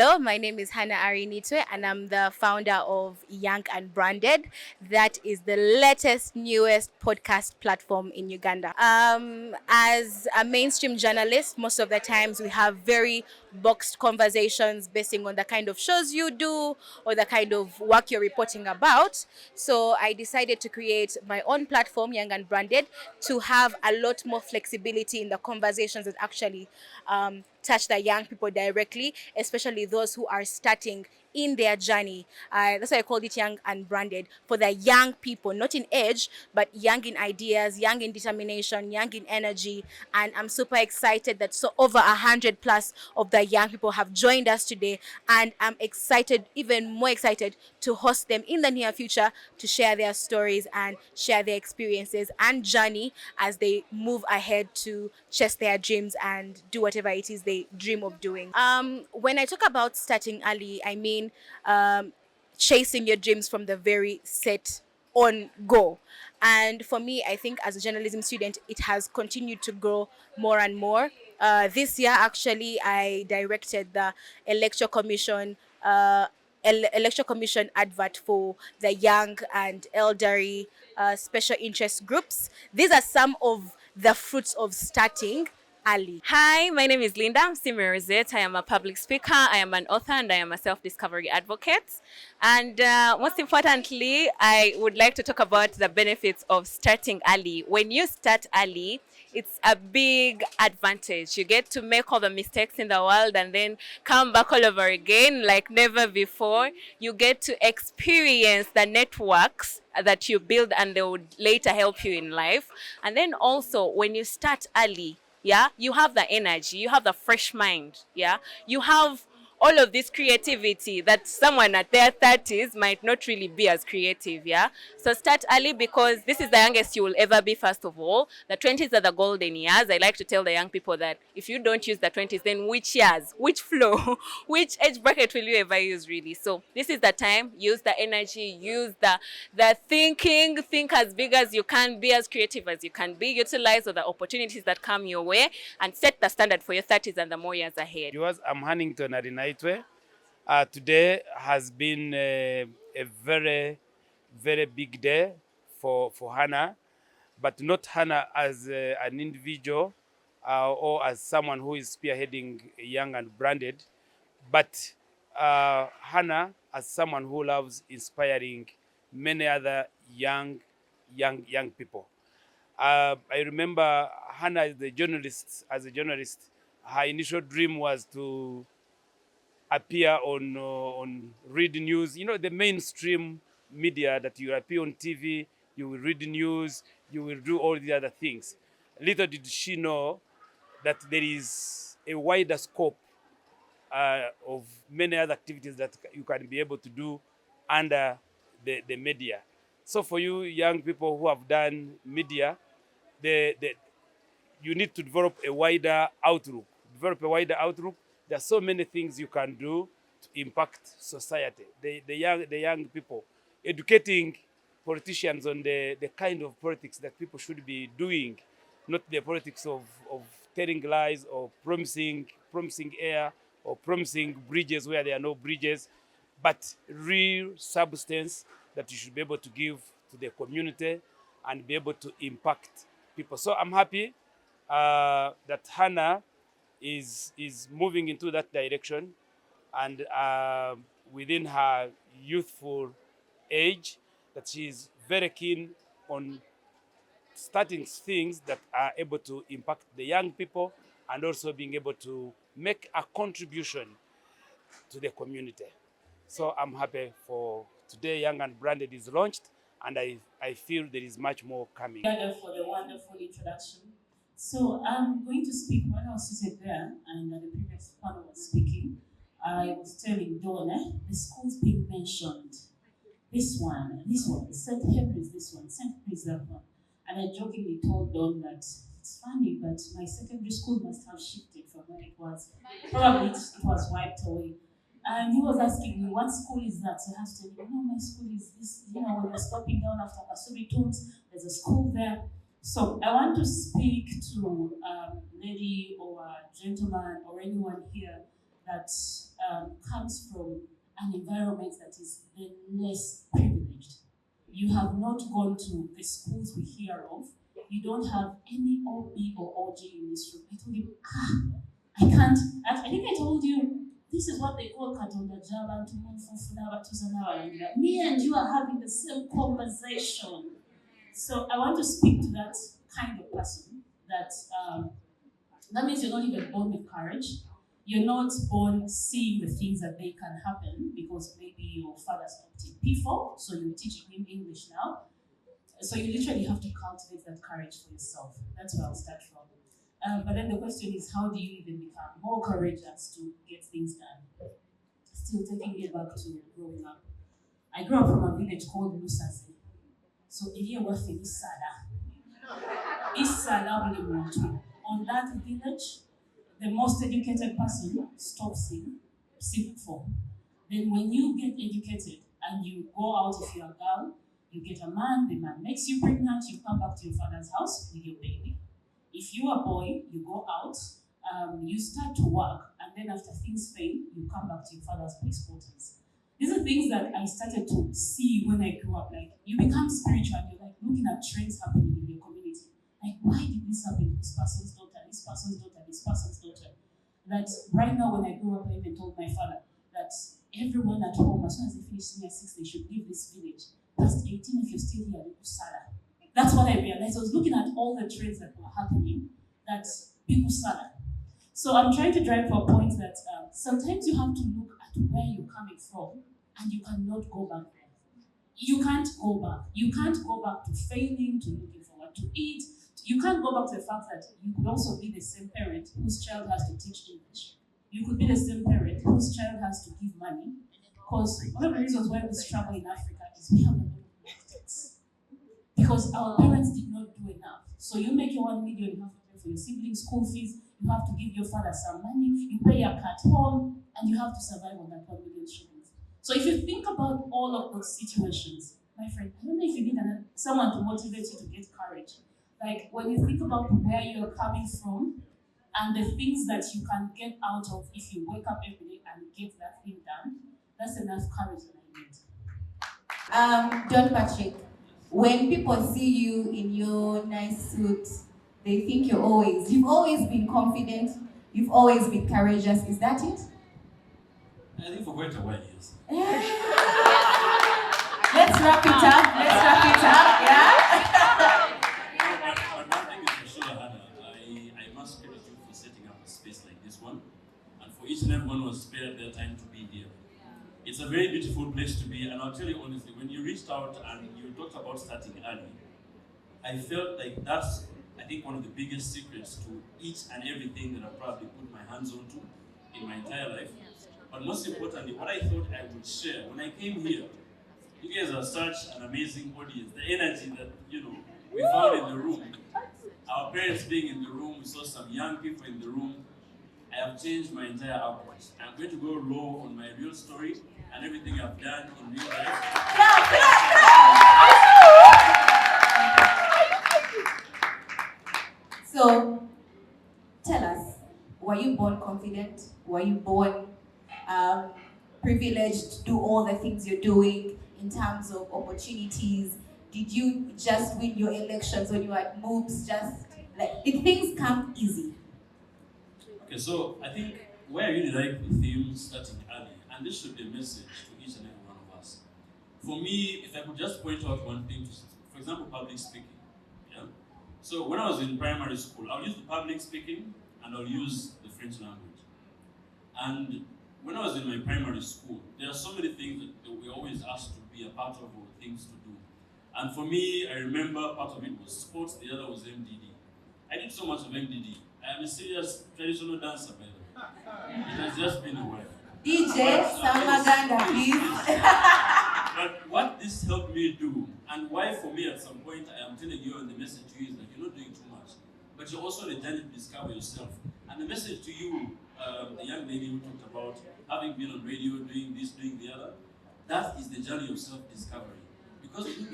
Hello, my name is Hannah Arinitwe, and I'm the founder of Young and Branded. That is the latest, newest podcast platform in Uganda. As a mainstream journalist, most of the times we have very boxed conversations basing on the kind of shows you do or the kind of work you're reporting about. So I decided to create my own platform, Young and Branded, to have a lot more flexibility in the conversations that actually touch the young people directly, especially those who are starting in their journey. That's why I called it Young and Branded, for the young people, not in age, but young in ideas, young in determination, young in energy. And I'm super excited that so over 100+ of the young people have joined us today. And I'm excited, even more excited, to host them in the near future to share their stories and share their experiences and journey as they move ahead to chase their dreams and do whatever it is they dream of doing. When I talk about starting early, I mean chasing your dreams from the very set on go. And for me, I think as a journalism student, it has continued to grow more and more. This year, actually, I directed the Electoral Commission. Electoral Commission advert for the young and elderly special interest groups. These are some of the fruits of starting early. Hi, my name is Linda. I'm Simi Rosette. I am a public speaker, I am an author, and I am a self-discovery advocate. And most importantly, I would like to talk about the benefits of starting early. When you start early, it's a big advantage. You get to make all the mistakes in the world and then come back all over again like never before. You get to experience the networks that you build and they would later help you in life. And then also, when you start early, yeah, you have the energy, you have the fresh mind, yeah, you have all of this creativity that someone at their 30s might not really be as creative, yeah. So start early because this is the youngest you will ever be. First of all, the 20s are the golden years. I like to tell the young people that if you don't use the 20s, then which years, which flow, which age bracket will you ever use, really? So this is the time. Use the energy, use the thinking, think as big as you can, be as creative as you can be, utilize all the opportunities that come your way, and set the standard for your 30s and the more years ahead. Yours, I'm Huntington Arinaitwe. Today has been a very, very big day for Hannah, but not Hannah as an individual or as someone who is spearheading Young and Branded, but Hannah as someone who loves inspiring many other young people. I remember Hannah as a journalist, her initial dream was to appear on read news. You know, the mainstream media that you appear on TV, you will read news, you will do all the other things. Little did she know that there is a wider scope of many other activities that you can be able to do under the media. So for you young people who have done media, you need to develop a wider outlook. There are so many things you can do to impact society. The young people, educating politicians on the kind of politics that people should be doing, not the politics of telling lies or promising air or promising bridges where there are no bridges, but real substance that you should be able to give to the community and be able to impact people. So I'm happy that Hannah is moving into that direction, and within her youthful age, that she is very keen on starting things that are able to impact the young people and also being able to make a contribution to the community. So I'm happy for today. Young and Branded is launched, and I feel there is much more coming. For the wonderful introduction. So I'm going to speak. When I was seated there and the previous panel was speaking, I was telling Donna the schools being mentioned. This one, St. Henry's, this one, St. Henry's, that one. And I jokingly told Dawn that it's funny, but my secondary school must have shifted from where it was. Probably it was wiped away. And he was asking me, what school is that? So I had to tell him, no, my school is this, when you're stopping down after Kasuri Tombs, there's a school there. So I want to speak to a lady or a gentleman or anyone here that comes from an environment that is the less privileged. You have not gone to the schools we hear of. You don't have any OB or OG in this room. I told him, I can't. I think I told you, this is what they call Katonda Jaba to me and you are having the same conversation. So I want to speak to that kind of person that means you're not even born with courage. You're not born seeing the things that they can happen because maybe your father's not in P4, so you're teaching him English now. So you literally have to cultivate that courage for yourself. That's where I'll start from. But then the question is, how do you even become more courageous to get things done? Still taking it back to growing up. I grew up from a village called Lusazi. So here was Isala. Isala on that village, the most educated person stops in civic form. Then when you get educated and you go out, if you're a girl, you get a man, the man makes you pregnant, you come back to your father's house with your baby. If you are a boy, you go out, you start to work, and then after things fail, you come back to your father's place quarters. These are things that I started to see when I grew up. Like, you become spiritual, you're like looking at trends happening in your community. Like, why did this happen to this person's daughter, this person's daughter, this person's daughter? That right now, when I grew up, I even told my father that everyone at home, as soon as they finish senior 6, they should leave this village. Past 18, if you're still here, you Sala. That's what I realized. I was looking at all the trends that were happening, that people Sala. So I'm trying to drive for a point that sometimes you have to look at where you're coming from, and you cannot go back there. You can't go back. You can't go back to failing, to looking for what to eat. You can't go back to the fact that you could also be the same parent whose child has to teach English. You could be the same parent whose child has to give money. Because one of the reasons why we struggle in Africa is we have a lot of debts. Because our parents did not do enough. So you make your 1 million, you have to pay for your siblings' school fees, you have to give your father some money, you pay a cat home, and you have to survive on that 1 million shillings. So if you think about all of those situations, my friend, I don't know if you need someone to motivate you to get courage. Like, when you think about where you're coming from and the things that you can get out of if you wake up every day and get that thing done, that's enough courage that I need. John Patrick, when people see you in your nice suit, they think you've always been confident, you've always been courageous. Is that it? I think for quite a while, yes. Let's wrap it up. Yeah. But one thing is for sure, Hannah, I must credit you for setting up a space like this one, and for each and everyone who has spared their time to be here. It's a very beautiful place to be, and I'll tell you honestly, when you reached out and you talked about starting early, I felt like that's, I think, one of the biggest secrets to each and everything that I've probably put my hands onto in my entire life. But most importantly, what I thought I would share, when I came here, you guys are such an amazing audience. The energy that, we found in the room, our parents being in the room, we saw some young people in the room. I have changed my entire approach. I'm going to go raw on my real story and everything I've done in real life. So, tell us, were you born confident? Were you born privileged to do all the things you're doing in terms of opportunities? Did you just win your elections when you had moves? Did things come easy? Okay, so I think where I really like the theme starting early, and this should be a message to each and every one of us. For me, if I could just point out one thing, for example, public speaking. Yeah. So when I was in primary school, I'll use the public speaking and I'll use the French language. And when I was in my primary school, there are so many things that we always asked to be a part of or things to do. And for me, I remember part of it was sports, the other was MDD. I did so much of MDD. I am a serious traditional dancer, by the way. It has just been a while. DJ Samaganda, please. But what this helped me do, and why for me at some point I am telling you, and the message to you is that you're not doing too much, but you're also on a journey to discover yourself. And the message to you, the young lady who talked about having been on radio, doing this, doing the other, that is the journey of self-discovery. Because you're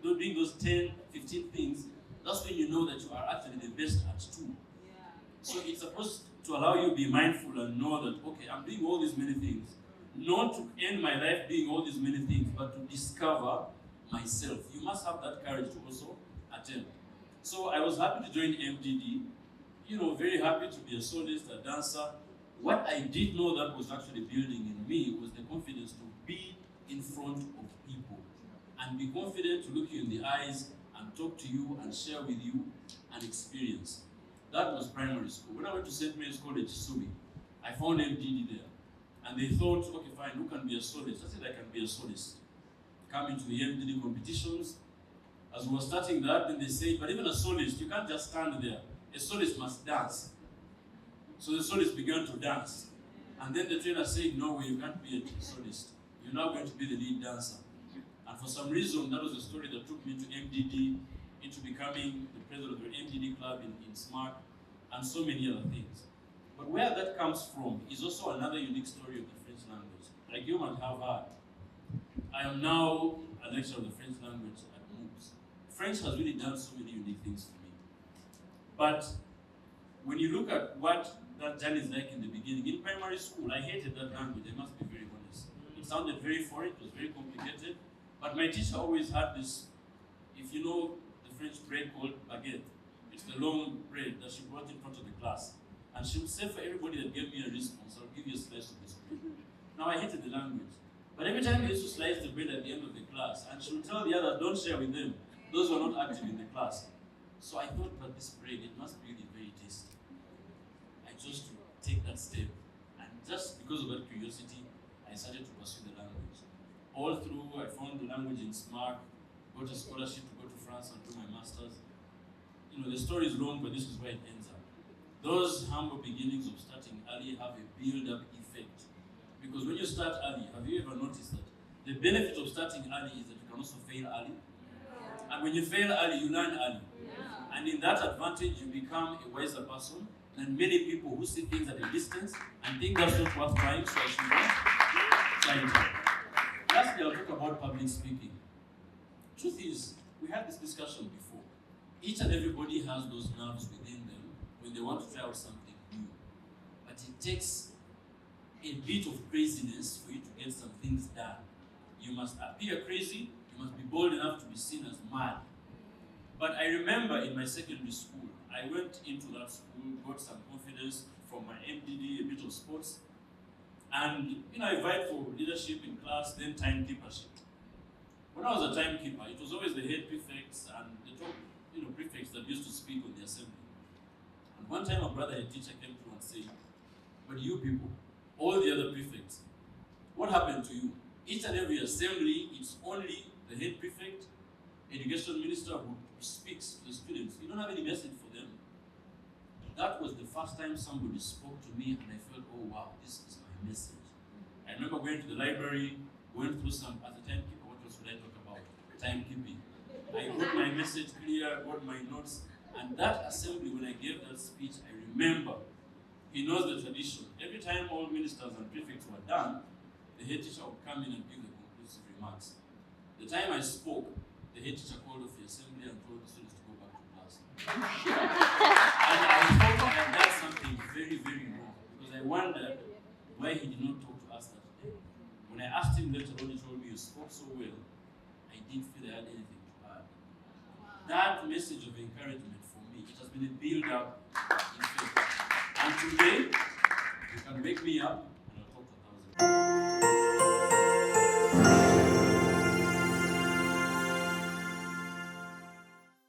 doing those 10, 15 things, that's when you know that you are actually the best at 2. So it's supposed to allow you to be mindful and know that, okay, I'm doing all these many things, not to end my life doing all these many things, but to discover myself. You must have that courage to also attempt. So I was happy to join MDD, very happy to be a soloist, a dancer. What I did know that was actually building in me was the confidence to be in front of people and be confident to look you in the eyes and talk to you and share with you an experience. That was primary school. When I went to SMPMEDIA College, Subi, I found MDD there. And they thought, okay, fine, who can be a soloist? I said, I can be a soloist. Come into the MDD competitions. As we were starting that, then they said, but even a soloist, you can't just stand there. A soloist must dance. So the soloist began to dance. And then the trainer said, no way, you can't be a soloist. You're now going to be the lead dancer. And for some reason, that was the story that took me to MDD, into becoming the president of the MDD club in SMART, and so many other things. But where that comes from is also another unique story of the French language. Like you might have heard, I am now a lecturer of the French language at MOOCs. French has really done so many unique things for me. But when you look at what that journey is like in the beginning, in primary school, I hated that language, I must be very honest. It sounded very foreign, it was very complicated, but my teacher always had this, if you know the French bread called baguette, it's the long bread that she brought in front of the class. And she would say for everybody that gave me a response, I'll give you a slice of this bread. Now I hated the language. But every time I used to slice the bread at the end of the class, and she would tell the others, don't share with them. Those who are not active in the class. So I thought, but this bread, it must be really very tasty. I chose to take that step. And just because of that curiosity, I started to pursue the language. All through, I found the language in SMART, got a scholarship to go to France and do my master's. The story is long, but this is where it ends up. Those humble beginnings of starting early have a build-up effect. Because when you start early, have you ever noticed that the benefit of starting early is that you can also fail early? Yeah. And when you fail early, you learn early. Yeah. And in that advantage, you become a wiser person than many people who see things at a distance and think that's not worth trying, so I should not try it. Lastly, I'll talk about public speaking. Truth is, we had this discussion before. Each and everybody has those nerves within them when they want to try out something new. But it takes a bit of craziness for you to get some things done. You must appear crazy, you must be bold enough to be seen as mad. But I remember in my secondary school, I went into that school, got some confidence from my MDD, a bit of sports, and I vied for leadership in class, then timekeepership. When I was a timekeeper, it was always the head prefects and the top prefects that used to speak on the assembly. And one time a brother head teacher came through and said, but you people, all the other prefects, what happened to you? Each and every assembly, it's only the head prefect, education minister who speaks to the students. You don't have any message for them. That was the first time somebody spoke to me and I felt, oh wow, this is my message. I remember going to the library, going through some, as a timekeeper, what else would I talk about? Timekeeping. I got my message clear, got my notes, and that assembly, when I gave that speech, I remember, he knows the tradition. Every time all ministers and prefects were done, the head teacher would come in and give the conclusive remarks. The time I spoke, the head teacher called off the assembly and told the students to go back to class. And I thought I had done something very, very wrong, because I wondered why he did not talk to us that day. When I asked him later on, he told me, you spoke so well, I didn't feel I had anything to add. That message of encouragement for me, it has been a build-up